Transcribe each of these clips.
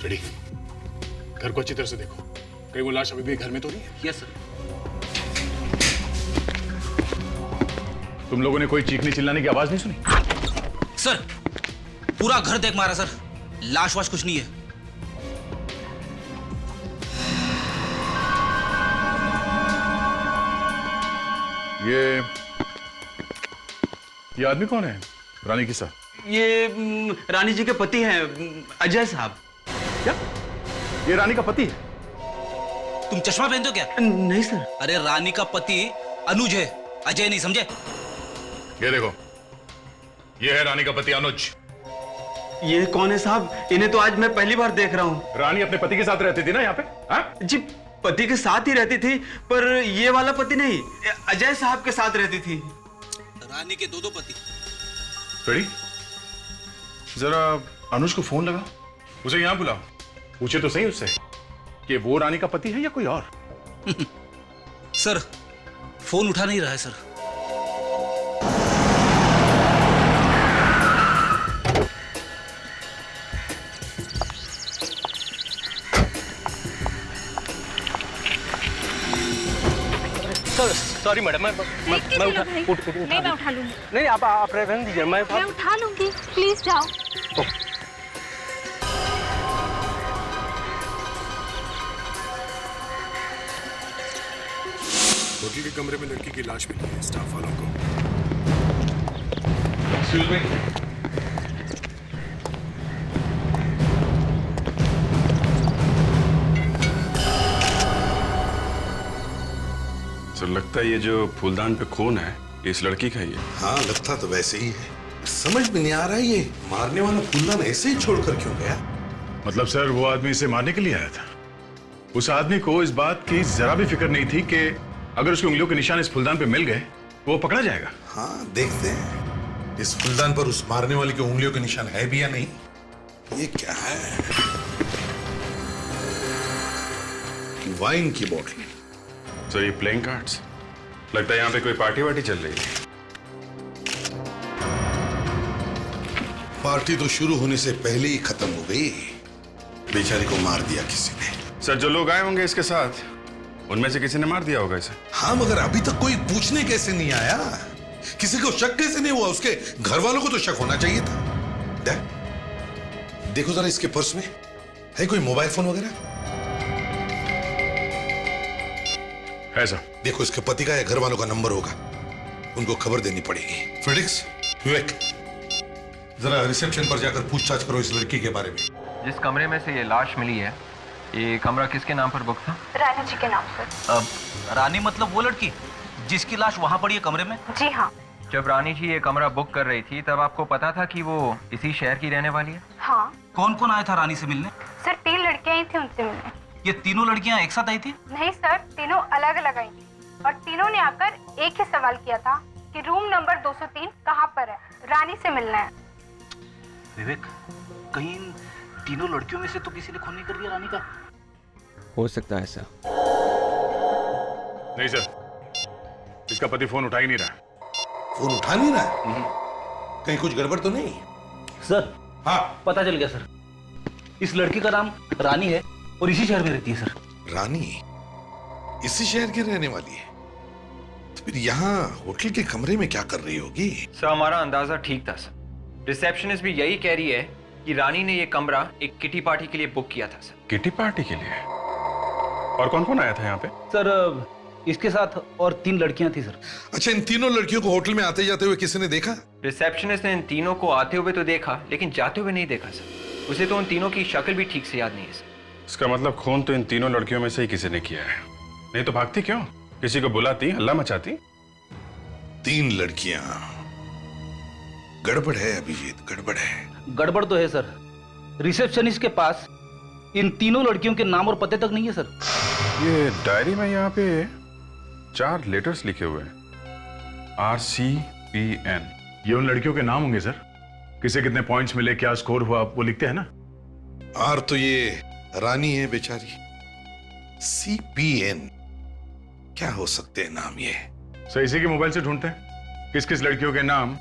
Ready, घर को अच्छी तरह से देखो, कहीं वो लाश अभी भी घर में तो नहीं है? Yes sir. तुम लोगों ने कोई चीखने चिल्लाने की आवाज नहीं सुनी? सर पूरा घर देख मारा सर, लाश वाश कुछ नहीं है। ये आदमी कौन है रानी के साथ? ये रानी जी के पति हैं, अजय साहब। क्या ये रानी का पति है? तुम चश्मा पहनते हो क्या? नहीं सर। अरे रानी का पति अनुज है, अजय नहीं, समझे? ये देखो, ये है रानी का पति अनुज। ये कौन है साहब? इन्हें तो आज मैं पहली बार देख रहा हूँ। रानी अपने पति के साथ रहती थी ना यहाँ पे? हाँ जी, पति के साथ ही रहती थी, पर ये वाला पति नहीं, अजय साहब के साथ रहती थी। रानी के दो पति। रेडी, जरा अनुज को फोन लगा, उसे यहाँ बुलाओ, पूछे तो सही उससे कि वो रानी का पति है या कोई और। सर फोन उठा नहीं रहा है सर। सॉरी मैडम, मैं उठा लूंगी। नहीं आप रहने दीजिए, मैं उठा लूंगी, प्लीज जाओ। होटल के कमरे में लड़की की लाश मिली है स्टाफ वालों को। एक्सक्यूज मी, सर लगता है ये जो फूलदान पे खून है इस लड़की का ही है। हाँ लगता तो वैसे ही है, समझ में नहीं आ रहा है ये मारने वाला फूलदान ऐसे ही छोड़कर क्यों गया? मतलब सर वो आदमी इसे मारने के लिए आया था। उस आदमी को इस बात की जरा भी फिक्र नहीं थी कि अगर उसकी उंगलियों के निशान इस फूलदान पे मिल गए वो पकड़ा जाएगा। हाँ देखते हैं इस फूलदान पर उस मारने वाले की उंगलियों के निशान है भी या नहीं। ये क्या है? वाइन की बोतल। सर ये प्लेइंग कार्ड्स, लगता है यहाँ पे कोई पार्टी वार्टी चल रही है। पार्टी तो शुरू होने से पहले ही खत्म हो गई, बेचारी को मार दिया किसी ने। सर जो लोग आए होंगे इसके साथ उनमें से किसी ने मार दिया होगा इसे। हाँ मगर अभी तक कोई पूछने कैसे नहीं आया? किसी को शक कैसे नहीं हुआ? उसके घर वालों को तो शक होना चाहिए था। देखो जरा इसके पर्स में है कोई मोबाइल फोन वगैरह? है सर। देखो इसके पति का या घर वालों का नंबर होगा, उनको खबर देनी पड़ेगी। फ्रेडिक्स, विवेक, जरा रिसेप्शन पर जाकर पूछताछ करो इस लड़की के बारे में। जिस कमरे में से ये लाश मिली है, ये कमरा किसके नाम पर बुक था? रानी जी के नाम पर। रानी मतलब वो लड़की जिसकी लाश वहां पड़ी है कमरे में? जी हाँ। जब रानी जी ये कमरा बुक कर रही थी तब आपको पता था कि वो इसी शहर की रहने वाली है? हाँ। कौन कौन आया था रानी से मिलने? सर 3 लड़कियां ही थी उनसे मिलने। ये तीनों लड़कियां एक साथ आई थी? नहीं सर, तीनों अलग अलग आई थी और तीनों ने आकर एक ही सवाल किया था कि रूम नंबर 203 कहाँ पर है, रानी से मिलना है। विवेक, कहीं इन तीनों लड़कियों में से तो किसी ने खून नहीं कर दिया रानी का? हो सकता है सर। नहीं सर, इसका पति फोन उठा ही नहीं रहा। फोन उठा नहीं रहा? कहीं कुछ गड़बड़ तो नहीं? सर हाँ पता चल गया सर, इस लड़की का नाम रानी है और इसी शहर में रहती है सर। रानी इसी शहर की रहने वाली है? तो फिर यहाँ होटल के कमरे में क्या कर रही होगी? सर हमारा अंदाजा ठीक था सर। रिसेप्शनिस्ट भी यही कह रही है कि रानी ने ये कमरा एक किटी पार्टी के लिए बुक किया था सर। किटी पार्टी के लिए? और कौन कौन आया था यहाँ पे? सर इसके साथ और 3 लड़कियां थी सर। अच्छा, इन तीनों लड़कियों को होटल में आते जाते हुए किसी ने देखा? रिसेप्शनिस्ट ने इन तीनों को आते हुए तो देखा, लेकिन जाते हुए नहीं देखा सर। उसे तो उन तीनों की शक्ल भी ठीक से याद नहीं है सर। इसका मतलब खून तो इन तीनों लड़कियों में से ही किसी ने किया है, नहीं तो भागती क्यों? किसी को बुलाती, हल्ला मचाती। 3 लड़कियां, गड़बड़ है अभिजीत, गड़बड़ है। गड़बड़ तो है सर, रिसेप्शनिस्ट के पास इन तीनों लड़कियों के नाम और पते तक नहीं है सर। ये डायरी में यहाँ पे 4 लेटर्स लिखे हुए हैं, RCPN। ये उन लड़कियों के नाम होंगे सर, किसे कितने पॉइंट्स मिले, क्या स्कोर हुआ, वो लिखते हैं ना। आर तो ये रानी है बेचारी। CPN क्या हो सकते हैं नाम ये? सर इसी के मोबाइल से ढूंढते हैं किस किस लड़कियों के नाम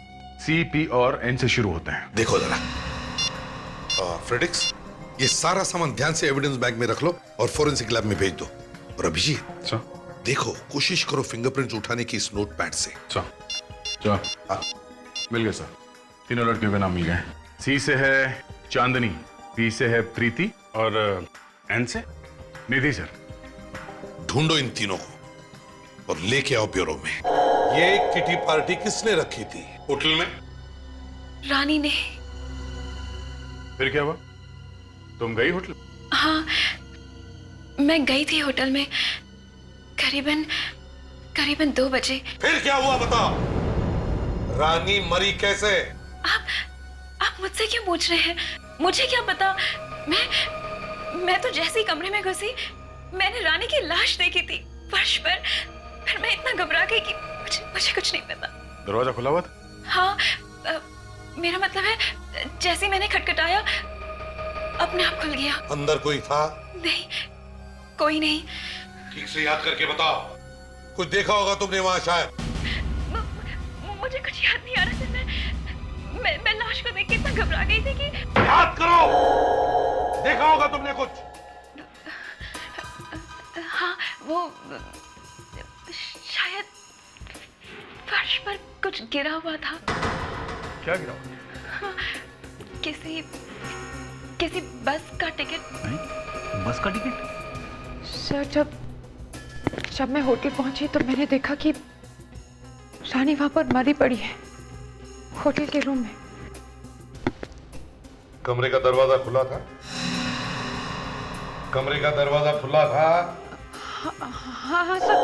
CP और N से शुरू होते हैं। देखो जरा। फ्रेडिक्स, ये सारा सामान ध्यान से एविडेंस बैग में रख लो और फोरेंसिक लैब में भेज दो। और अभिजीत सर देखो, कोशिश करो फिंगरप्रिंट्स उठाने की इस नोटपैड से। सर हाँ, मिल गए सर, तीनों लड़कियों के नाम मिल गए। सी से है चांदनी, पी से है प्रीति और एन से निधि सर। ढूंढो इन तीनों को और लेके आओ ब्यूरो में। ये किटी पार्टी किसने रखी थी होटल में? रानी ने। फिर क्या हुआ? तुम गई होटल? हाँ, मैं गई थी होटल में करीबन 2 बजे। फिर क्या हुआ बताओ? रानी मरी कैसे? आप मुझसे क्यों पूछ रहे हैं? मुझे क्या पता। मैं तो जैसे ही कमरे में घुसी मैंने रानी की लाश देखी थी फर्श पर। फिर मैं इतना घबरा गई कि मुझे कुछ नहीं पता। दरवाजा खुला हुआ था? हाँ, मेरा मतलब है जैसे ही मैंने खटखटाया अपने आप खुल गया। अंदर कोई था? नहीं, कोई नहीं। ठीक से याद करके बताओ, कुछ देखा होगा तुमने वहां शायद। मुझे कुछ याद नहीं आ रहा था। मैं लाश को देख के इतना घबरा गई थी कि। याद करो, देखा होगा तुमने कुछ। हाँ, वो शायद फर्श पर कुछ गिरा हुआ था। क्या गिरा हुआ? हाँ, किसी बस का टिकट। नहीं, बस का टिकट? सर, जब मैं होटल पहुंची तो मैंने देखा कि रानी वहां पर मरी पड़ी है, होटल के रूम में। कमरे का दरवाजा खुला था? कमरे का दरवाजा खुला था? हाँ सर,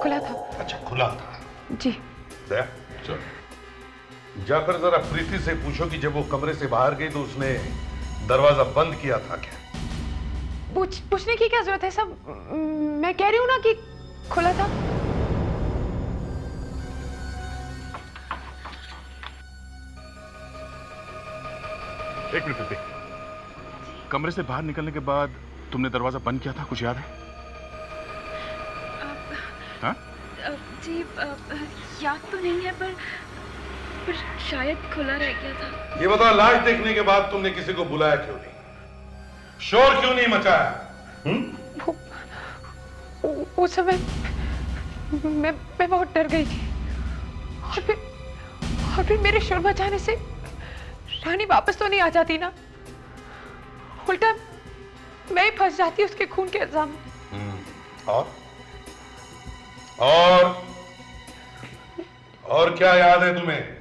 खुला था। अच्छा, खुला था जी। जाकर जरा प्रीति से पूछो कि जब वो कमरे से बाहर गई तो उसने दरवाजा बंद किया था क्या? पूछने की क्या जरूरत है सब? मैं कह रही हूँ ना कि खुला था। एक मिनट प्रीति, कमरे से बाहर निकलने के बाद तुमने दरवाजा बंद किया था, कुछ याद है? हाँ? जी, याद तो नहीं है पर शायद खुला रह गया था। ये बताओ, लाश देखने के बाद तुमने किसी को बुलाया क्यों नहीं? शोर क्यों नहीं मचाया? उस समय मैं बहुत डर गई थी और फिर मेरे शोर मचाने से रानी वापस तो नहीं आ जाती ना, उल्टा मैं ही फंस जाती उसके खून के इल्जाम में। और क्या याद है तुम्हें?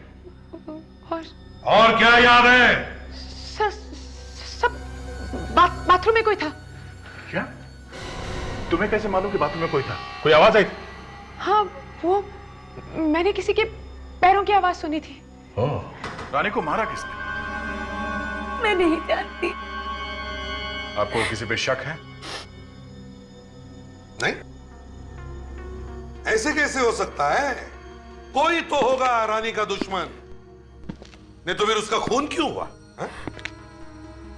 और क्या याद है? सब बाथरूम में कोई था। क्या? तुम्हें कैसे मालूम कि बाथरूम में कोई था? कोई आवाज आई थी? हाँ, वो मैंने किसी के पैरों की आवाज सुनी थी। रानी को मारा किसने? मैं नहीं जानती। आपको किसी पे शक है? नहीं, ऐसे कैसे हो सकता है? कोई तो होगा रानी का दुश्मन, नहीं तो फिर उसका खून क्यों हुआ? है?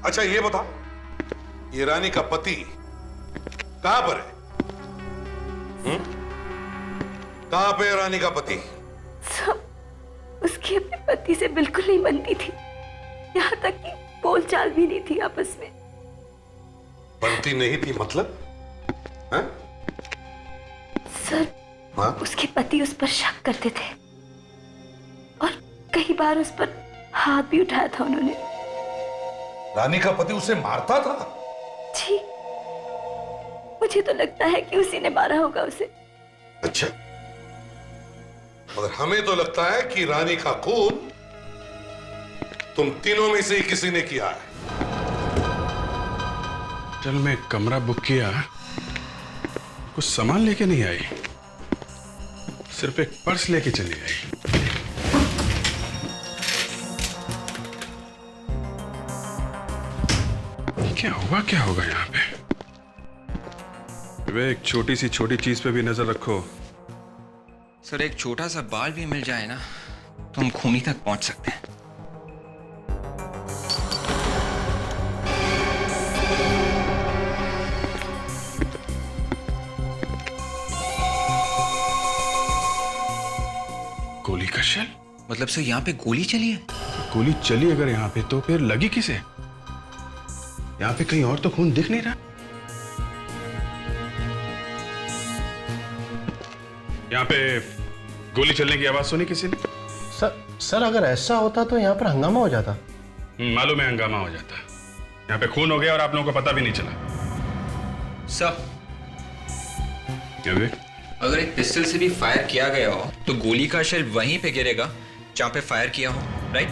अच्छा ये बताओ, ये रानी का पति कहां पर है? कहां पे है रानी का पति? सब उसकी अपने पति से बिल्कुल नहीं बनती थी, यहाँ तक कि बोलचाल भी नहीं थी आपस में। बनती नहीं थी मतलब? है? सर, हाँ? उसके पति उस पर शक करते थे और कई बार उस पर हाथ भी उठाया था उन्होंने। रानी का पति उसे मारता था? जी, मुझे तो लगता है कि उसी ने मारा होगा उसे। अच्छा, मगर हमें तो लगता है कि रानी का खून तुम तीनों में से ही किसी ने किया है। चल, मैं कमरा बुक किया, कुछ सामान लेके नहीं आई, सिर्फ एक पर्स लेके चली आई। क्या होगा यहाँ पे? वे एक छोटी चीज पे भी नजर रखो। सर, एक छोटा सा बाल भी मिल जाए ना तो हम खूनी तक पहुंच सकते हैं। गोली का शेल? मतलब सर, यहाँ पे गोली चली है? गोली चली अगर यहाँ पे तो फिर लगी किसे? यहाँ पे कहीं और तो खून दिख नहीं रहा। यहाँ पे गोली चलने की आवाज सुनी किसी ने? सर अगर ऐसा होता तो यहाँ पर हंगामा हो जाता। मालूम है हंगामा हो जाता। यहाँ पे खून हो गया और आप लोगों को पता भी नहीं चला। सर, क्या विवेक? अगर एक पिस्टल से भी फायर किया गया हो तो गोली का शेल वहीं पे गिरेगा जहां पे फायर किया हो, राइट?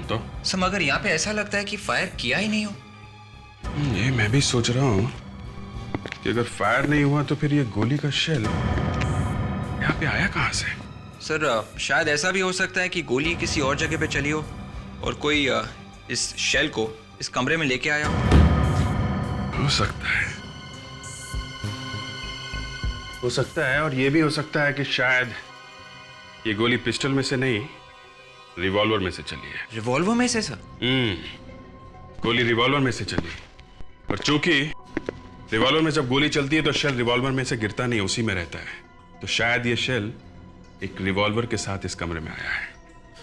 तो सर, मगर यहाँ पे ऐसा लगता है कि फायर किया ही नहीं हो। ये मैं भी सोच रहा हूँ कि अगर फायर नहीं हुआ तो फिर ये गोली का शेल यहाँ पे आया कहाँ से? सर, शायद ऐसा भी हो सकता है कि गोली किसी और जगह पे चली हो और कोई इस शेल को इस कमरे में लेके आया हो सकता है। हो सकता है, और ये भी हो सकता है कि शायद ये गोली पिस्टल में से नहीं, रिवॉल्वर में से चली है। रिवॉल्वर में से? सर, गोली रिवॉल्वर में से चली, और चूंकि रिवॉल्वर में जब गोली चलती है तो शेल रिवॉल्वर में से गिरता नहीं, उसी में रहता है। तो शायद ये शेल एक रिवॉल्वर के साथ इस कमरे में आया है।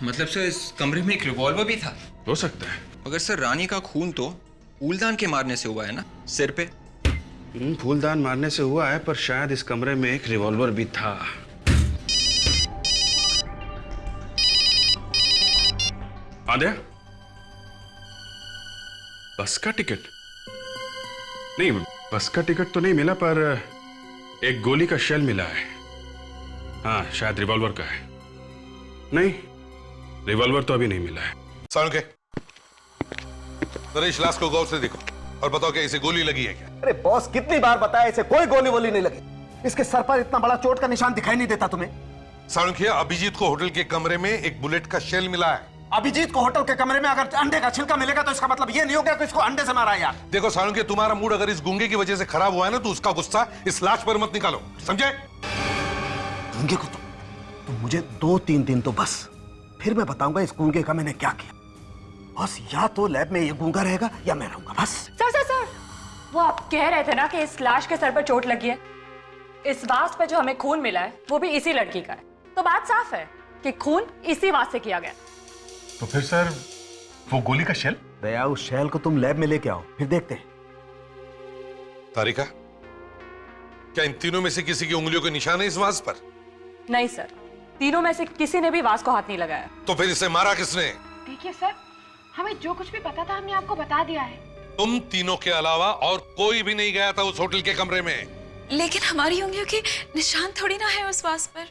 मतलब सर, इस कमरे में एक रिवॉल्वर भी था? हो सकता है। मगर सर, रानी का खून तो फूलदान के मारने से हुआ है ना, सिर पे। फूलदान मारने से हुआ है, पर शायद इस कमरे में एक रिवॉल्वर भी था। आद्या, बस का टिकट नहीं, बस का टिकट तो नहीं मिला, पर एक गोली का शेल मिला है। हाँ, शायद रिवॉल्वर का है। नहीं, रिवॉल्वर तो अभी नहीं मिला है। साळुंखे, जरा इस लाश को गौर से देखो और बताओ क्या इसे गोली लगी है क्या? अरे बॉस, कितनी बार बताया इसे कोई गोली वोली नहीं लगी। इसके सर पर इतना बड़ा चोट का निशान दिखाई नहीं देता तुम्हें? साळुंखे, अभिजीत को होटल के कमरे में एक बुलेट का शेल मिला है। अभिजीत को होटल के कमरे में अगर अंडे का छिलका मिलेगा तो इसका मतलब ये नहीं हो गया कि इसको अंडे से मारा है यार। देखो साळुंखे, तुम्हारा मूड अगर इस गूंगे की वजह से खराब हुआ है ना, तो उसका गुस्सा इस लाश पर मत निकालो, समझे? गूंगे को तो मुझे 2-3 दिन तो बस, फिर मैं बताऊंगा इस गूंगे का मैंने क्या किया। बस या तो लैब में ये गूंगा रहेगा या मैं रहूंगा, बस। सर, वो आप कह रहे थे ना कि इस लाश के सर पर चोट लगी है। इस वास पे जो हमें खून मिला है वो भी इसी लड़की का है, तो बात साफ है कि खून इसी वास से किया गया। तो फिर सर, वो गोली का शेल? दया, उस शेल को तुम लैब में लेके आओ, फिर देखते हैं। तारिका, क्या इन तीनों में से किसी की उंगलियों के निशान है इस वास पर? नहीं सर, तीनों में से किसी ने भी वास को हाथ नहीं लगाया। तो फिर इसे मारा किसने? देखिए सर, हमें जो कुछ भी पता था हमने आपको बता दिया है। तुम तीनों के अलावा और कोई भी नहीं गया था उस होटल के कमरे में। लेकिन हमारी उंगलियों के निशान थोड़ी ना है उस वास पर।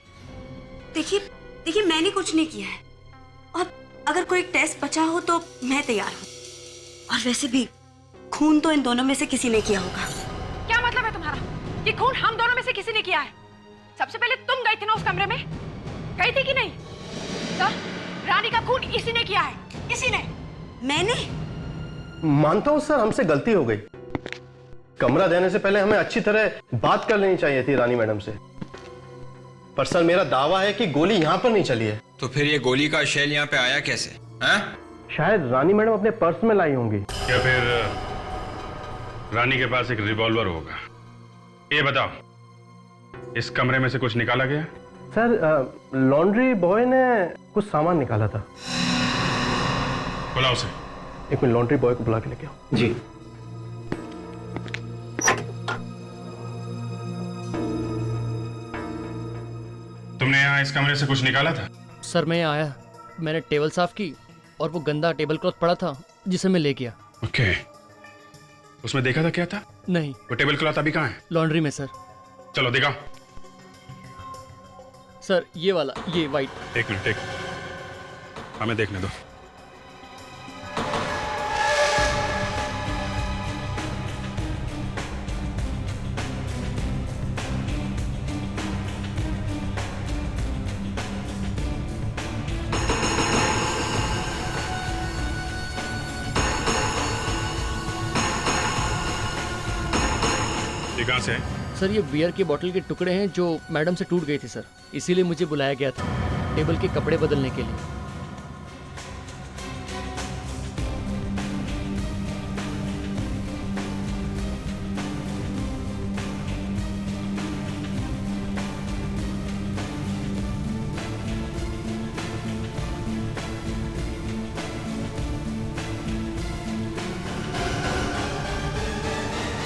देखिए मैंने कुछ नहीं किया है, और अगर कोई टेस्ट बचा हो तो मैं तैयार हूँ। और वैसे भी खून तो इन दोनों में से किसी ने किया होगा। क्या मतलब है तुम्हारा? ये खून हम दोनों में से किसी ने किया है। सबसे पहले तुम गई थी ना उस कमरे में, गई थी कि नहीं? सर, रानी का खून इसी ने किया है, इसी ने। मैंने? मानता हूं सर, हमसे गलती हो गई। कमरा देने से पहले हमें अच्छी तरह बात कर लेनी चाहिए थी रानी मैडम से। पर सर, मेरा दावा है कि गोली यहाँ पर नहीं चली है। तो फिर ये गोली का शेल यहाँ पे आया कैसे? हैं? शायद रानी मैडम अपने पर्स में लाई होंगी। या फिर रानी के पास एक रिवॉल्वर होगा। ये बताओ, इस कमरे में से कुछ निकाला गया? सर, लॉन्ड्री बॉय ने कुछ सामान निकाला था। बुलाओ उसे। एक मिनट, लॉन्ड्री बॉय को बुला के लेके आओ। जी। तुमने यहाँ इस कमरे से कुछ निकाला था? सर, मैं यहाँ आया, मैंने टेबल साफ की और वो गंदा टेबल क्लॉथ पड़ा था जिसे मैं ले गया। ओके। उसमें देखा था क्या था? नहीं। वो टेबल क्लॉथ अभी कहाँ है? लॉन्ड्री में सर। चलो दिखाओ। सर, ये वाला, ये वाइट। एक मिनट, हमें देखने दो। ये कहाँ से है? सर, ये बियर की बोतल के टुकड़े हैं जो मैडम से टूट गई थी सर, इसीलिए मुझे बुलाया गया था टेबल के कपड़े बदलने के लिए।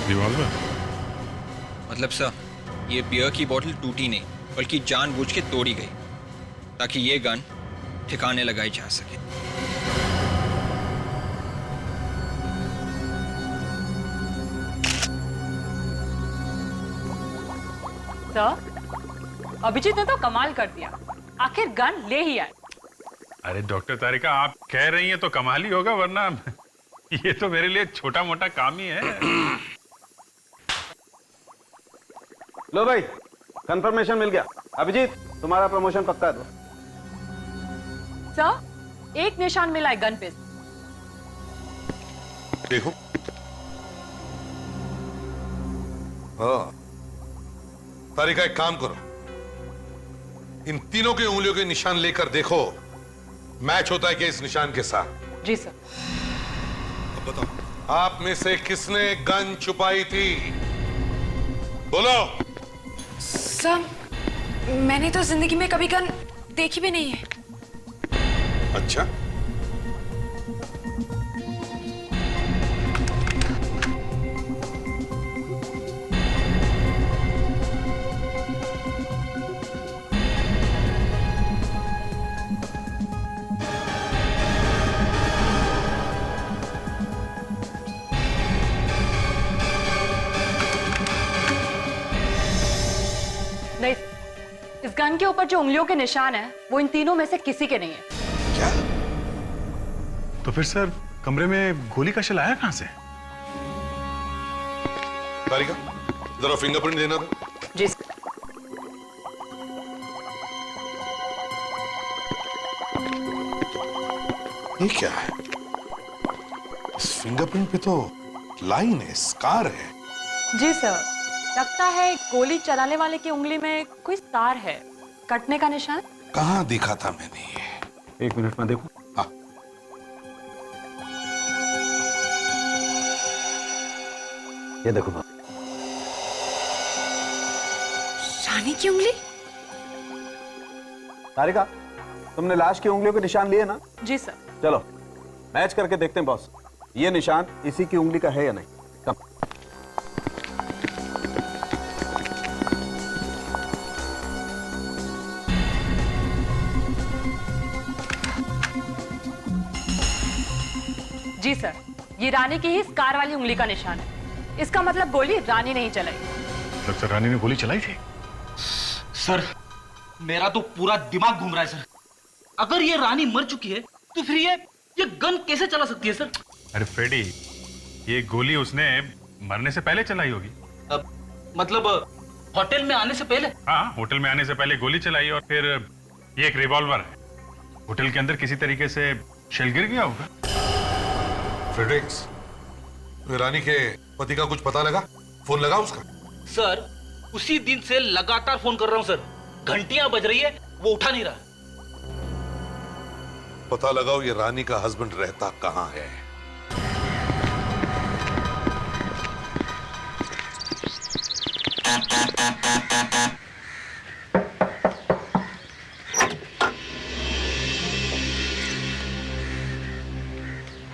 रिवॉल्वर? मतलब सर, ये बियर की बोतल टूटी नहीं बल्कि जानबूझ के तोड़ी गई ताकि ये गन ठिकाने लगाई जा सके। सर, अभिजीत ने तो कमाल कर दिया, आखिर गन ले ही आए। अरे डॉक्टर तारिका, आप कह रही हैं तो कमाल ही होगा, वरना ये तो मेरे लिए छोटा मोटा काम ही है। लो भाई, कंफर्मेशन मिल गया। अभिजीत, तुम्हारा प्रमोशन पक्का है। सर, एक निशान मिला है गन पे। देखो। हाँ, तारिका एक काम करो, इन तीनों की उंगलियों के निशान लेकर देखो मैच होता है क्या इस निशान के साथ। जी सर। अब बताओ, आप में से किसने गन छुपाई थी? बोलो। सर, मैंने तो जिंदगी में कभी गन देखी भी नहीं है। अच्छा, नहीं, इस गन के ऊपर जो उंगलियों के निशान है वो इन तीनों में से किसी के नहीं है। क्या? तो फिर सर, कमरे में गोली का शेल आया कहां से? तारिका, जरा फिंगरप्रिंट देना दो। जी। ये क्या है? इस फिंगरप्रिंट पे तो लाइन है, स्कार है। जी सर, लगता है गोली चलाने वाले की उंगली में कोई तार है, कटने का निशान। कहाँ देखा था मैंने ये? एक मिनट में देखो। हाँ। ये देखो बाबा। रानी की उंगली? तारिका, तुमने लाश की उंगलियों के निशान लिए ना? जी सर। चलो मैच करके देखते हैं बॉस, ये निशान इसी की उंगली का है या नहीं। कम। जी सर, ये रानी की ही स्कार वाली उंगली का निशान है। इसका मतलब गोली रानी नहीं चलाई। डॉक्टर, रानी ने गोली चलाई थी? सर, मेरा तो पूरा दिमाग घूम रहा है सर। अगर ये रानी मर चुकी है तो फिर ये गन कैसे चला सकती है सर? अरे फ्रेडी, ये गोली उसने मरने से पहले चलाई होगी। मतलब होटल में आने से पहले? हाँ, होटल में आने से पहले गोली चलाई और फिर ये एक रिवॉल्वर है। होटल के अंदर किसी तरीके से शेल गिर गया होगा। फ्रेडरिक्स, रानी के पति का कुछ पता लगा? फोन लगा उसका? सर, उसी दिन से लगातार फोन कर रहा हूं सर, घंटियां बज रही है, वो उठा नहीं रहा। पता लगाओ ये रानी का हस्बैंड रहता कहां है।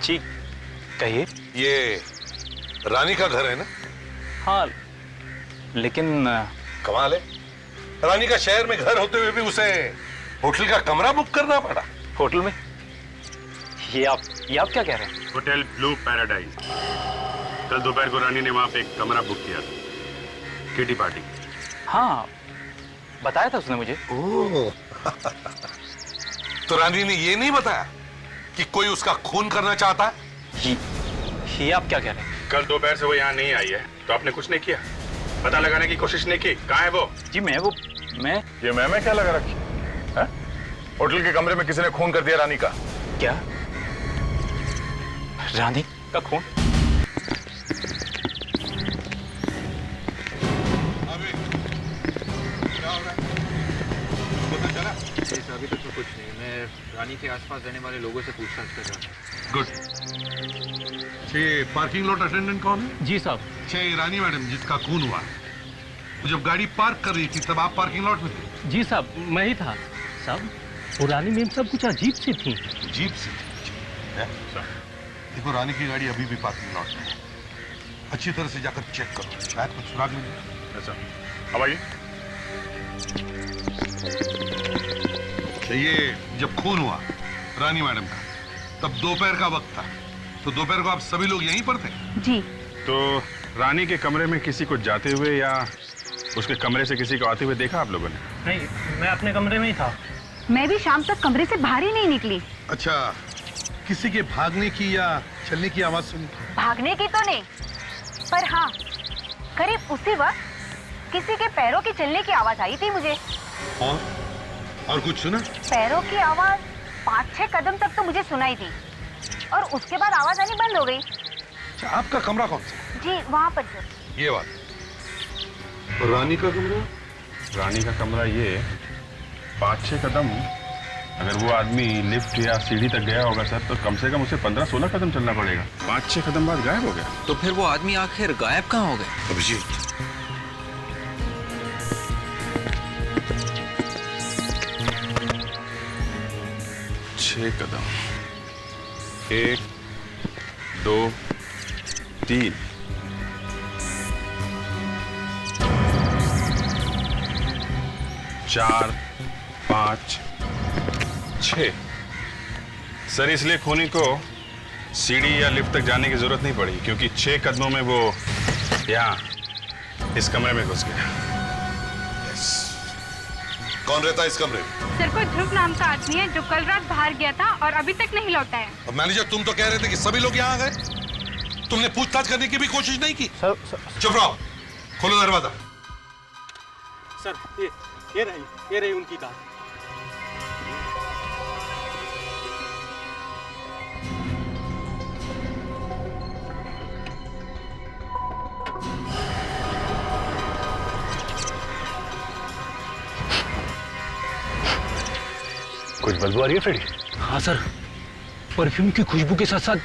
जी कहिए। ये रानी का घर है ना? हाँ, लेकिन कमाल है, रानी का शहर में घर होते हुए भी उसे होटल का कमरा बुक करना पड़ा। होटल में? ये आप क्या कह रहे हैं? Hotel blue paradise. कल दोपहर को रानी ने वहां पे एक कमरा बुक किया था, किटी पार्टी। हाँ, बताया था उसने मुझे। ओह, तो रानी ने ये नहीं बताया कि कोई उसका खून करना चाहता है? ये आप क्या कह रहे हैं? कल दोपहर से वो यहाँ नहीं आई है तो आपने कुछ नहीं किया, पता लगाने की कोशिश नहीं की? कहाँ है वो? जी मैं ये मैं क्या लगा रखी है? होटल के कमरे में किसी ने खून कर दिया रानी का। क्या? रानी का खून? अभी तक तो कुछ नहीं, मैं रानी के आसपास रहने वाले लोगों से पूछताछ कर रहा हूँ। गुड। ये पार्किंग लॉट अटेंडेंट कौन है? जी साहब। अच्छा, ये रानी मैडम जिसका खून हुआ, जब गाड़ी पार्क कर रही थी तब आप पार्किंग लॉट में थे? जी साहब, मैं ही था साहब। और रानी मैम सब कुछ अजीब सी थी। अजीब सी? देखो, रानी की गाड़ी अभी भी पार्किंग लॉट में है। अच्छी तरह से जाकर चेक करो, शायद कुछ सुराग मिले। ऐसा अब आइए। ये जब खून हुआ रानी मैडम का, तब दोपहर का वक्त था, तो दोपहर को आप सभी लोग यहीं पर थे? जी। तो रानी के कमरे में किसी को जाते हुए या उसके कमरे से किसी को आते हुए देखा आप लोगों ने? नहीं, मैं अपने कमरे में ही था। मैं भी शाम तक कमरे से बाहर ही नहीं निकली। अच्छा, किसी के भागने की या चलने की आवाज सुनी? भागने की तो नहीं, पर हाँ, करीब उसी वक्त किसी के पैरों की चलने की आवाज आई थी मुझे। और कुछ सुना? पैरों की आवाज 5-6 कदम तक तो मुझे सुनाई दी और उसके बाद आवाज आनी बंद हो गई। अच्छा, आपका कमरा कौन सा? जी वहाँ पर सर। ये बात। और रानी का कमरा? रानी का कमरा ये 5-6 कदम, अगर वो आदमी लिफ्ट या सीढ़ी तक गया होगा सर, तो कम से कम उसे 15-16 कदम चलना पड़ेगा। 5-6 कदम बाद गायब हो गया। तो फिर वो आदमी आखिर गायब कहाँ हो गए? अभिजीत, 6 कदम, 1, 2, 3, 4, 5, 6। सर, इसलिए खूनी को सीढ़ी या लिफ्ट तक जाने की जरूरत नहीं पड़ी, क्योंकि 6 कदमों में वो यहाँ इस कमरे में घुस गया। कौन रहता है इस कमरे में? सर, कोई ध्रुव नाम का आदमी है जो कल रात बाहर गया था और अभी तक नहीं लौटा है। अब मैनेजर, तुम तो कह रहे थे कि सभी लोग यहाँ आ गए, तुमने पूछताछ करने की भी कोशिश नहीं की? सर, चुप रहो, खोलो दरवाजा। सर, ये रही उनकी कार। कुछ बदबू आ रही है फ्रेडी? हाँ सर, परफ्यूम की खुशबू के साथ साथ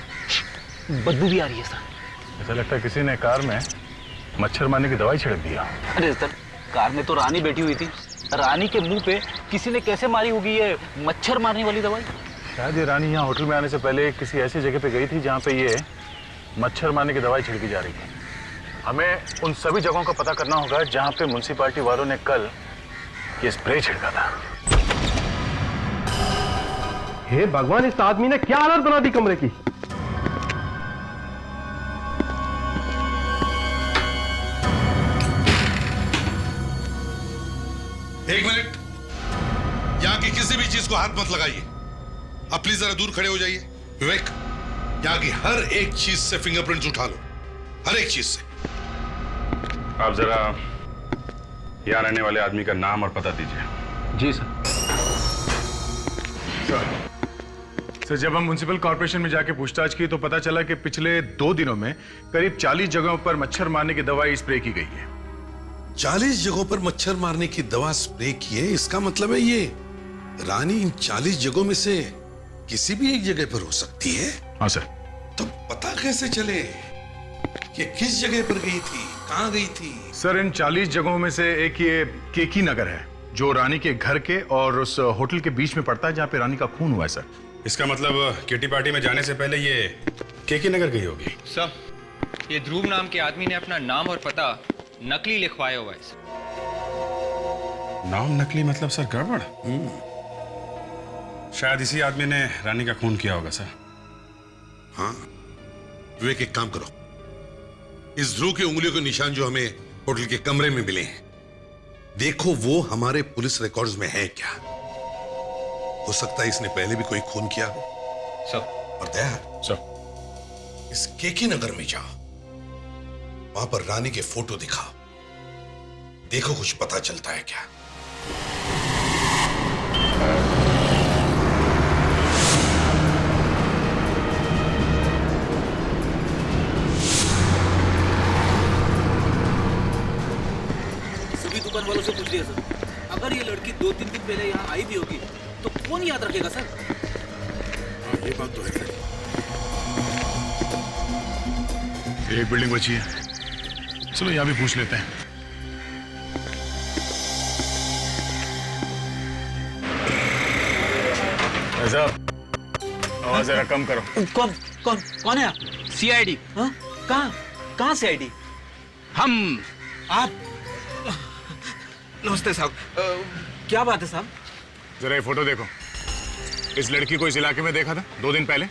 बदबू भी आ रही है सर। ऐसा लगता है किसी ने कार में मच्छर मारने की दवाई छिड़क दिया। अरे सर, कार में तो रानी बैठी हुई थी, रानी के मुंह पे किसी ने कैसे मारी होगी ये मच्छर मारने वाली दवाई? शायद ये रानी यहाँ होटल में आने से पहले किसी ऐसी जगह पे गई थी जहाँ पे ये मच्छर मारने की दवाई छिड़की जा रही थी। हमें उन सभी जगहों का पता करना होगा जहाँ पे म्युनिसिपैलिटी वालों ने कल ये स्प्रे छिड़का था। हे भगवान, इस आदमी ने क्या हालत बना दी कमरे की। एक मिनट, यहाँ की किसी भी चीज को हाथ मत लगाइए। अब प्लीज जरा दूर खड़े हो जाइए। विवेक, यहाँ की हर एक चीज से फिंगरप्रिंट्स उठा लो, हर एक चीज से। आप जरा यहाँ रहने वाले आदमी का नाम और पता दीजिए। जी सर। सर, जब हम म्युनिसिपल कॉर्पोरेशन में जाके पूछताछ की तो पता चला कि पिछले 2 दिनों में करीब 40 जगहों पर मच्छर मारने की दवाई स्प्रे की गई है। 40 जगहों पर मच्छर मारने की दवा स्प्रे की है? इसका मतलब है ये रानी इन 40 जगहों में से किसी भी एक जगह पर हो सकती है? हाँ सर। तो पता कैसे चले कि किस जगह पर गई थी, कहां गई थी? सर, इन 40 जगहों में से एक ये केकी नगर है, जो रानी के घर के और उस होटल के बीच में पड़ता है जहाँ पे रानी का खून हुआ है सर। इसका मतलब किटी पार्टी में जाने से पहले ये केकी नगर गई होगी। सर, ये ध्रुव नाम के आदमी ने अपना नाम और पता नकली लिखवाया हुआ है सर। नाम नकली मतलब सर गड़बड़। शायद इसी आदमी ने रानी का खून किया होगा सर। हाँ, विवेक, एक काम करो, इस ध्रुव की उंगलियों के निशान जो हमें होटल के कमरे में मिले हैं, देखो वो हमारे पुलिस रिकॉर्ड्स में है क्या? हो सकता है इसने पहले भी कोई खून किया हो। सर। और दया सर, इस केकी नगर में जाओ, वहां पर रानी के फोटो दिखाओ, देखो कुछ पता चलता है क्या। सभी दुकान वालों से पूछ लिया सर, अगर ये लड़की 2-3 दिन पहले यहाँ आई भी होगी तो कौन याद रखेगा सर? ये बात तो है। एक बिल्डिंग बची है, चलो यहाँ भी पूछ लेते हैं। साहब, आवाज जरा कम करो। कौन है आप? CID? हाँ? कहाँ? कहाँ से आईडी? हम। आप? नमस्ते साहब। क्या बात है साहब? जरा ये फोटो देखो। इस लड़की को इस इलाके में देखा था 2 दिन पहले।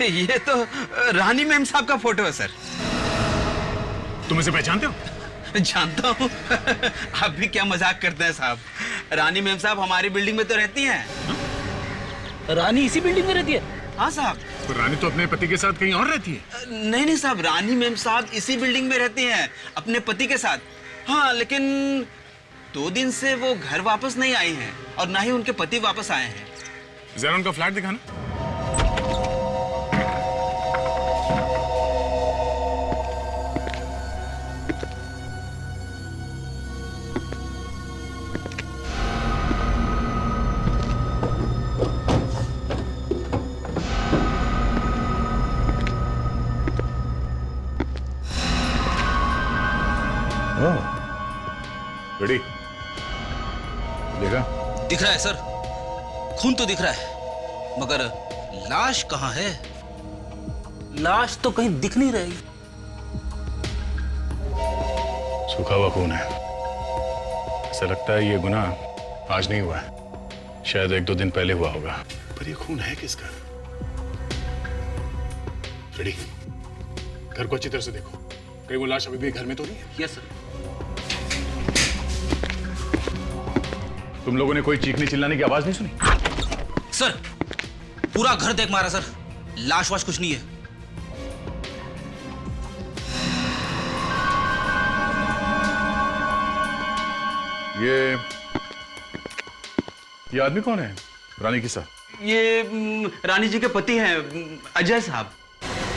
ये तो रानी मैम साहब का फोटो है सर। तुम इसे पहचानते हो? जानता हूँ। आप भी क्या मजाक करते हैं साहब। रानी मैम साहब हमारी बिल्डिंग में तो रहती हैं। रानी इसी बिल्डिंग में रहती है? हाँ साहब। तो रानी तो अपने पति के साथ कहीं और रहती है। नहीं साहब, रानी मैम साहब इसी बिल्डिंग में रहती हैं अपने पति के साथ। हाँ, लेकिन 2 दिन से वो घर वापस नहीं आई हैं और ना ही उनके पति वापस आए हैं। जरा उनका फ्लैट दिखाना। रेडी? देखा? दिख रहा है सर, खून तो दिख रहा है, मगर लाश कहाँ है? लाश तो कहीं दिख नहीं रही। सूखा हुआ खून है। ऐसा लगता है ये गुनाह आज नहीं हुआ है, शायद 1-2 दिन पहले हुआ होगा। पर ये खून है किसका? रेडी? घर को अच्छी तरह से देखो, कहीं वो लाश अभी भी घर में तो नहीं है? Yes sir. तुम लोगों ने कोई चीखने चिल्लाने की आवाज नहीं सुनी? सर, पूरा घर देख मारा सर, लाश वाश कुछ नहीं है। ये आदमी कौन है रानी के साथ? ये रानी जी के पति हैं, अजय साहब।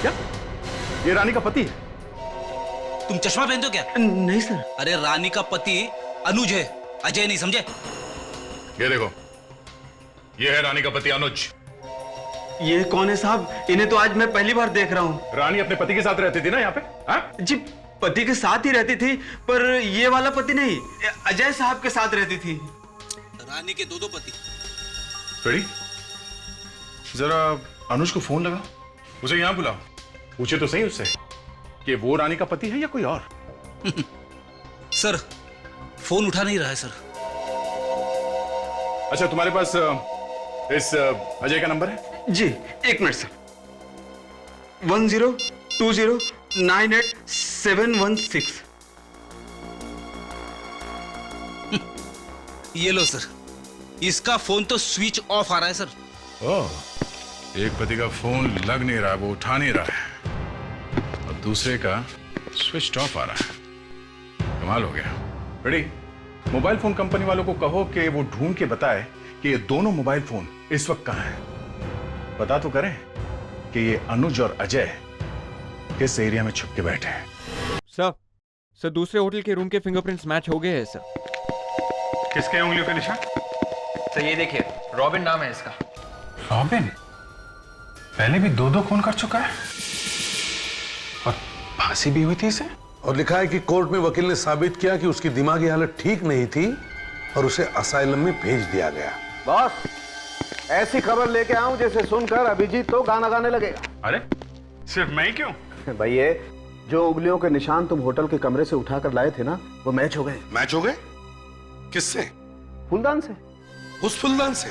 क्या ये रानी का पति है? तुम चश्मा पहनते हो क्या? नहीं सर। अरे रानी का पति अनुज है, अजय नहीं, समझे? ये देखो, ये है रानी का पति अनुज। ये कौन है साहब? इन्हें तो आज मैं पहली बार देख रहा हूँ। रानी अपने पति के साथ रहती थी ना यहाँ पे? हाँ? जी, पति के साथ ही रहती थी, पर ये वाला पति नहीं, अजय साहब के साथ रहती थी। रानी के 2 पति। रेडी? जरा अनुज को फोन लगा, उसे यहाँ बुलाओ, पूछे तो सही उससे कि वो रानी का पति है या कोई और। सर, फोन उठा नहीं रहा है सर। अच्छा, तुम्हारे पास इस अजय का नंबर है? जी, 1 मिनट सर। 102098 ये लो सर, इसका फोन तो स्विच ऑफ आ रहा है सर। ओह, एक पति का फोन लग नहीं रहा, वो उठा नहीं रहा है, और दूसरे का स्विच ऑफ आ रहा है। कमाल हो गया। रेडी? मोबाइल फोन कंपनी वालों को कहो कि वो ढूंढ के बताए कि ये दोनों मोबाइल फोन इस वक्त कहां हैं। पता तो करें कि ये अनुज और अजय किस एरिया में छुप के बैठे हैं। सर दूसरे होटल के रूम के फिंगरप्रिंट्स मैच हो गए हैं सर। किसके उंगलियों के निशान? सर ये देखिए, रॉबिन नाम है इसका। रॉबिन? पहले भी 2 खून कर चुका है और फांसी भी हुई थी इसे। और लिखा है कि कोर्ट में वकील ने साबित किया कि उसकी दिमागी हालत ठीक नहीं थी और उसे असाइलम में भेज दिया गया। बॉस, ऐसी खबर लेके आऊं जैसे सुनकर अभिजीत तो गाना गाने लगेगा। अरे सिर्फ मैं ही क्यों? भैया, जो उंगलियों के निशान तुम होटल के कमरे से उठाकर लाए थे ना, वो मैच हो गए। मैच हो गए? किससे? फूलदान से। उस फूलदान से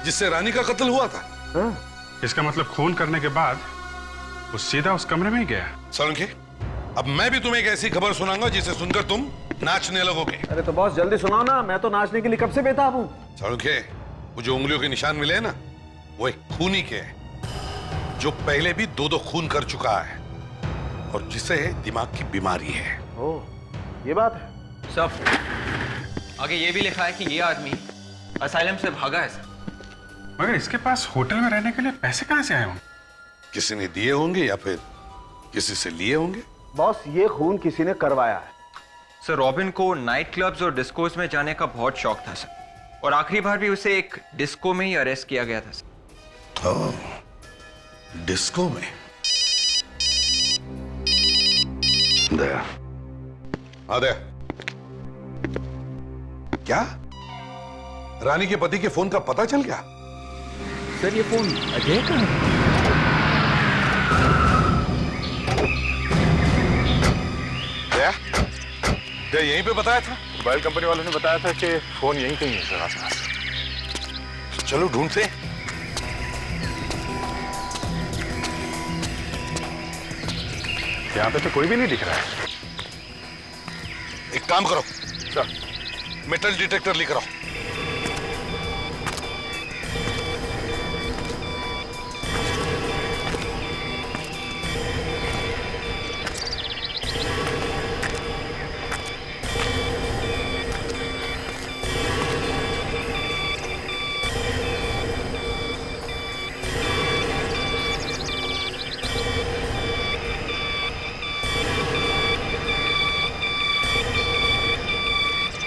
जिससे रानी का कत्ल हुआ था? हाँ। इसका मतलब खून करने के बाद वो सीधा उस कमरे में ही गया। सोलंकी, अब मैं भी तुम्हें एक ऐसी खबर सुनाऊंगा जिसे सुनकर तुम नाचने लगोगे। अरे तो बॉस जल्दी सुनाओ ना, मैं तो नाचने के लिए कब से बेताब हूँ। सोलंकी, वो जो उंगलियों के निशान मिले हैं ना, वो एक खूनी के हैं जो पहले भी 2 खून कर चुका है और जिसे दिमाग की बीमारी है। ओह, ये बात है। सर, आगे ये भी लिखा है कि ये आदमी असाइलम से भागा है सर। मगर इसके पास होटल में रहने के लिए पैसे कहां से आए होंगे? किसी ने दिए होंगे या फिर किसी से लिए होंगे। बॉस, ये खून किसी ने करवाया है। सर, रॉबिन को नाइट क्लब्स और डिस्कोस में जाने का बहुत शौक था सर, और आखिरी बार भी उसे एक डिस्को में ही अरेस्ट किया गया था सर। ओह, डिस्को में? दया, हाँ दया। क्या रानी के पति के फोन का पता चल गया? सर ये फोन अजय का है। यहीं पे बताया था? मोबाइल कंपनी वालों ने बताया था कि फोन यहीं कहीं है सर आसपास। चलो ढूंढते हैं। यहाँ पे तो कोई भी नहीं दिख रहा है। एक काम करो सर, मेटल डिटेक्टर लेकर आओ।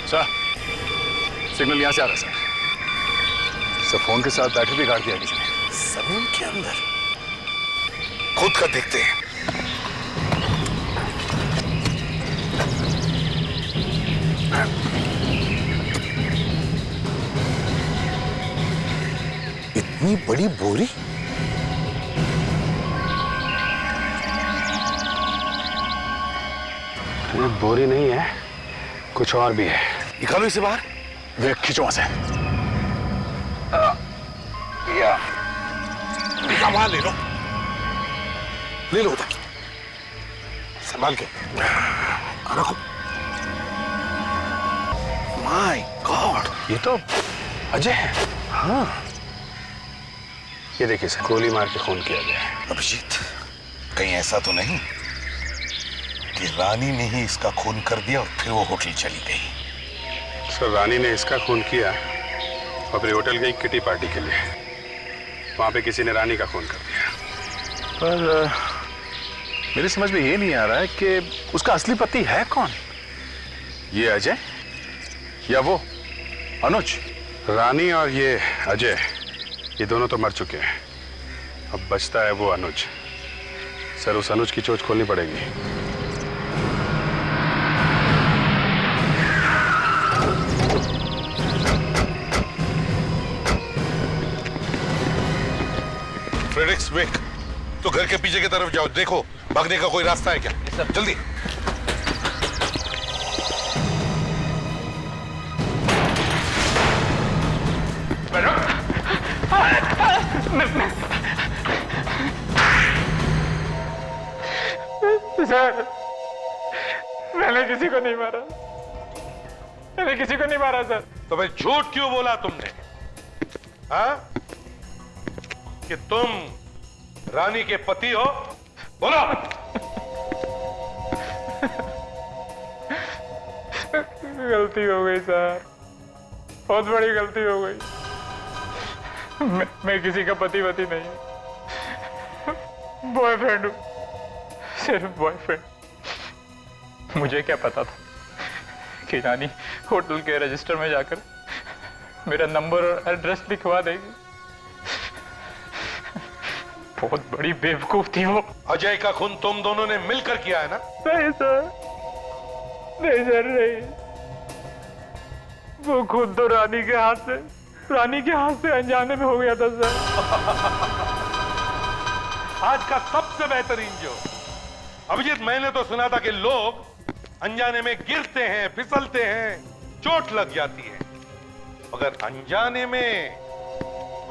सर सिग्नल यहाँ से आ रहा है सर। फोन के साथ बैटरी भी काट दिया किसी ने। जमीन के अंदर खुद का देखते हैं। इतनी बड़ी बोरी? ये बोरी नहीं है, कुछ और भी है। निकालो इसे बाहर। वे खींचो वहां से। वहां ले लो, ले लो उधर, संभाल के रखो। माय गॉड, ये तो अजय है। हाँ, ये देखिए सर, गोली मार के खून किया गया है। अभिजीत, कहीं ऐसा तो नहीं कि रानी ने ही इसका खून कर दिया और फिर वो होटल चली गई? सर, रानी ने इसका खून किया और फिर होटल गई किटी पार्टी के लिए। वहां पे किसी ने रानी का खून कर दिया। पर मेरी समझ में ये नहीं आ रहा है कि उसका असली पति है कौन? ये अजय या वो अनुज? रानी और ये अजय, ये दोनों तो मर चुके हैं। अब बचता है वो अनुज। सर, उस अनुज की चोट खोलनी पड़ेगी। फ्रेडरिक्स वेक, तो घर के पीछे की तरफ जाओ, देखो भागने का कोई रास्ता है क्या। जल्दी। सर, मैंने किसी को नहीं मारा। मैंने किसी को नहीं मारा सर। तो भाई झूठ क्यों बोला तुमने? हाँ? कि तुम रानी के पति हो? बोलो। गलती हो गई सर, बहुत बड़ी गलती हो गई। मैं किसी का पति वति नहीं, बॉयफ्रेंड हूं, सिर्फ बॉयफ्रेंड। मुझे क्या पता था कि रानी होटल के रजिस्टर में जाकर मेरा नंबर और एड्रेस लिखवा देगी। बहुत बड़ी बेवकूफ थी वो। अजय का खून तुम दोनों ने मिलकर किया है ना? नहीं सर, नहीं सर, नहीं। वो खुद तो रानी के हाथ से अनजाने में हो गया था सर। आज का सबसे बेहतरीन जो अभिजीत, मैंने तो सुना था कि लोग अनजाने में गिरते हैं, फिसलते हैं, चोट लग जाती है, मगर अनजाने में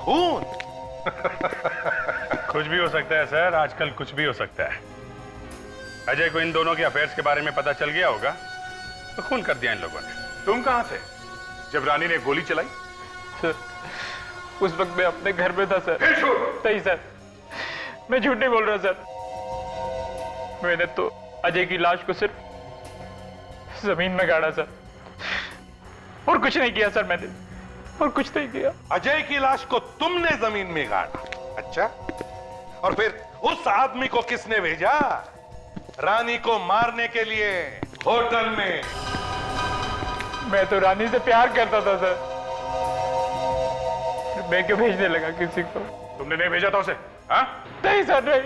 खून। कुछ भी हो सकता है सर, आजकल कुछ भी हो सकता है। अजय को इन दोनों के अफेयर्स के बारे में पता चल गया होगा तो खून कर दिया इन लोगों ने। तुम कहां थे जब रानी ने गोली चलाई? सर, उस वक्त मैं अपने घर में था सर। नहीं सर, मैं झूठ नहीं बोल रहा सर। मैंने तो अजय की लाश को सिर्फ जमीन में गाड़ा सर, और कुछ नहीं किया सर। मैंने और कुछ नहीं किया। अजय की लाश को तुमने जमीन में गाड़ा? अच्छा, और फिर उस आदमी को किसने भेजा रानी को मारने के लिए होटल में? मैं तो रानी से प्यार करता था सर, मैं क्यों भेजने लगा किसी को? तुमने नहीं भेजा था उसे? हाँ? नहीं सर, नहीं।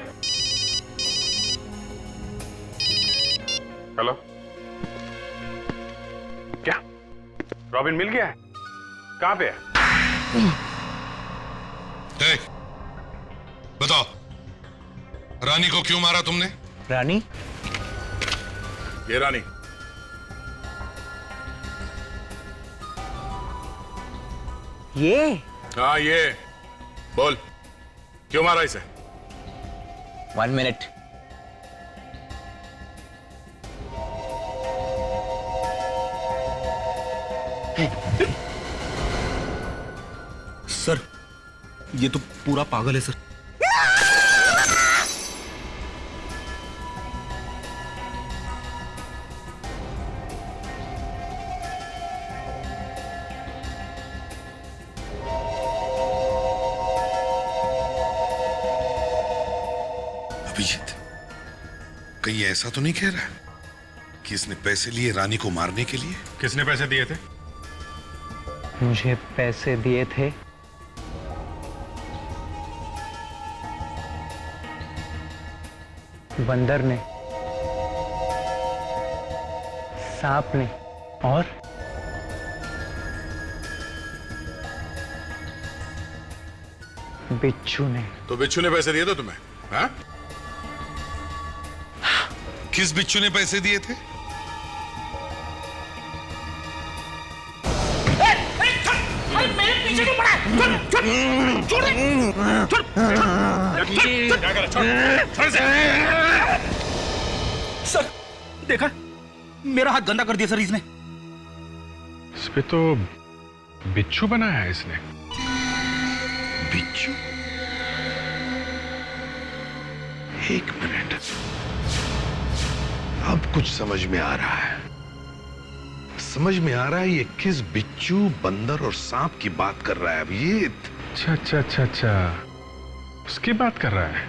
हेलो, क्या रॉबिन मिल गया है? कहां पे है? बताओ, रानी को क्यों मारा तुमने? रानी? ये रानी ये? हाँ ये। बोल, क्यों मारा इसे? 1 मिनट। सर, ये तो पूरा पागल है सर। अभिजीत, कहीं ऐसा तो नहीं कह रहा कि इसने पैसे लिए रानी को मारने के लिए? किसने पैसे दिए थे? मुझे पैसे दिए थे बंदर ने, सांप ने और बिच्छू ने। तो बिच्छू ने पैसे दिए थे तुम्हें? हाँ? किस बिच्छू ने पैसे दिए थे? मेरे पीछे क्यों पड़ा? छोड़ सर, देखा? मेरा हाथ गंदा कर दिया सर इसने। इस पे तो बिच्छू बनाया है इसने। बिच्छू? एक मिनट, अब कुछ समझ में आ रहा है। समझ में आ रहा है ये किस बिच्छू, बंदर और सांप की बात कर रहा है अभिजीत। अच्छा, उसकी बात कर रहा है।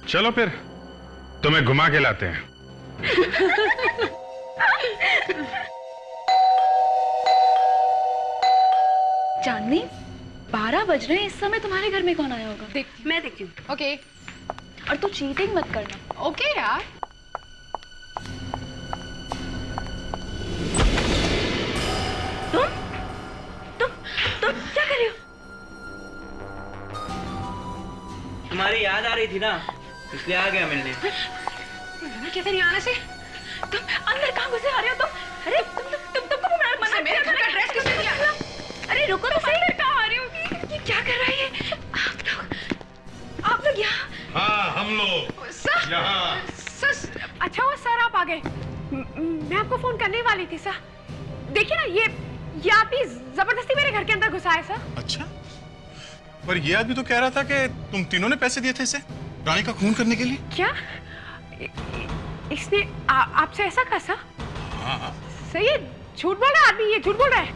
चलो फिर तुम्हें घुमा के लाते हैं। चांदनी, 12 बज रहे हैं, इस समय तुम्हारे घर में कौन आया होगा? मैं देखती हूँ। ओके। और तू चीटिंग मत करना। ओके यार। तुम क्या कर रही हो? तुम्हारी याद आ रही थी ना, इसलिए आ गया मिलने। कैसे नहीं आने से? तुम अंदर कहाँ घुसे आ रहे हो तुम? अरे तुमको मना मेरे घर का ड्रेस किसने दिया? अरे रुको तो सही, अंदर कहाँ आ रही होगी? ये क्या कर रहा है ये? आप लोग यहाँ? हाँ, हम लोग सर, यहाँ। सर, अच्छा हुआ सर आप आ गए। मैं आपको फोन करने वाली थी सर। देखिए ना, ये आदमी जबरदस्ती मेरे घर के अंदर घुसा है सर। अच्छा, पर ये आदमी तो कह रहा था कि तुम तीनों ने पैसे दिए थे इसे रानी का खून करने के लिए। क्या इसने आपसे ऐसा कहा सर? हाँ। सही है, झूठ बोल रहा है आदमी, ये झूठ बोल रहा है।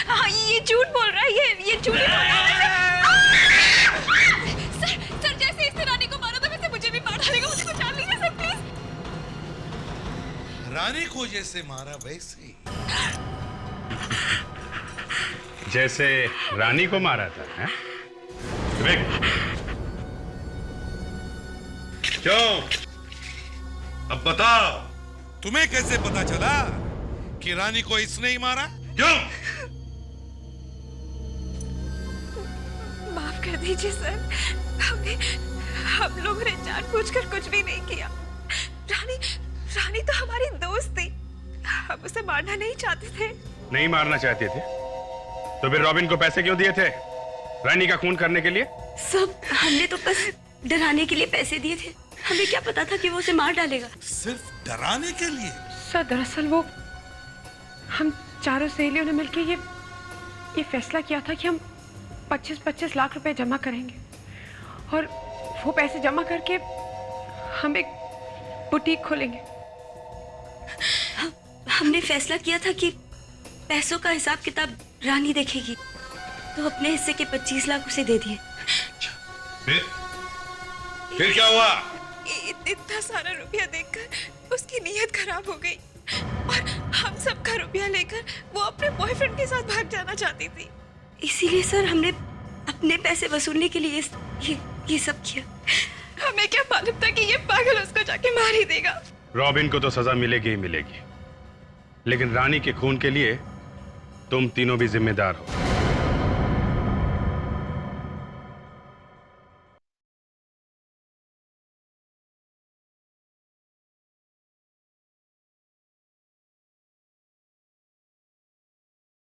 हाँ, ये झूठ बोल रहा है, ये झूठ बोल रहा है। सर, जैसे इसने रानी को मारा था वैसे मुझे भी मार डालेगा, मुझे बचा लीजिए सर प्लीज। रानी को जैसे मारा वैसे ही। जैसे रानी को मारा था, हैं? क्यों? अब बताओ, तुम्हें कैसे पता चला कि रानी को इसने ही मारा? क्यों? माफ कर दीजिए सर, हम लोगों ने जानबूझकर कुछ भी नहीं किया। रानी तो हमारी दोस्त थी, हम उसे मारना नहीं चाहते थे। नहीं मारना चाहते थे तो फिर रॉबिन को पैसे क्यों दिए थे रानी का खून करने के लिए? सब हमने तो बस डराने के लिए पैसे दिए थे, हमें क्या पता था कि वो उसे मार डालेगा। सिर्फ डराने के लिए? सर दरअसल वो हम चारों सहेलियों ने मिलकर ये फैसला किया था कि हम 25-25 लाख रुपए जमा करेंगे और वो पैसे जमा करके हम एक बुटीक खोलेंगे। हमने फैसला किया था कि पैसों का हिसाब किताब रानी देखेगी, तो अपने हिस्से के 25 लाख उसे दे दिए। फिर क्या हुआ? इतना सारा रुपया देखकर उसकी नीयत खराब हो गई और हम सब का रुपया लेकर वो अपने बॉयफ्रेंड के साथ भाग जाना चाहती थी। इसीलिए सर हमने अपने पैसे वसूलने के लिए ये सब किया। हमें क्या मालूम था कि ये पागल उसको जाके मार ही देगा। रॉबिन को तो सजा मिलेगी ही मिलेगी, लेकिन रानी के खून के लिए तुम तीनों भी जिम्मेदार हो।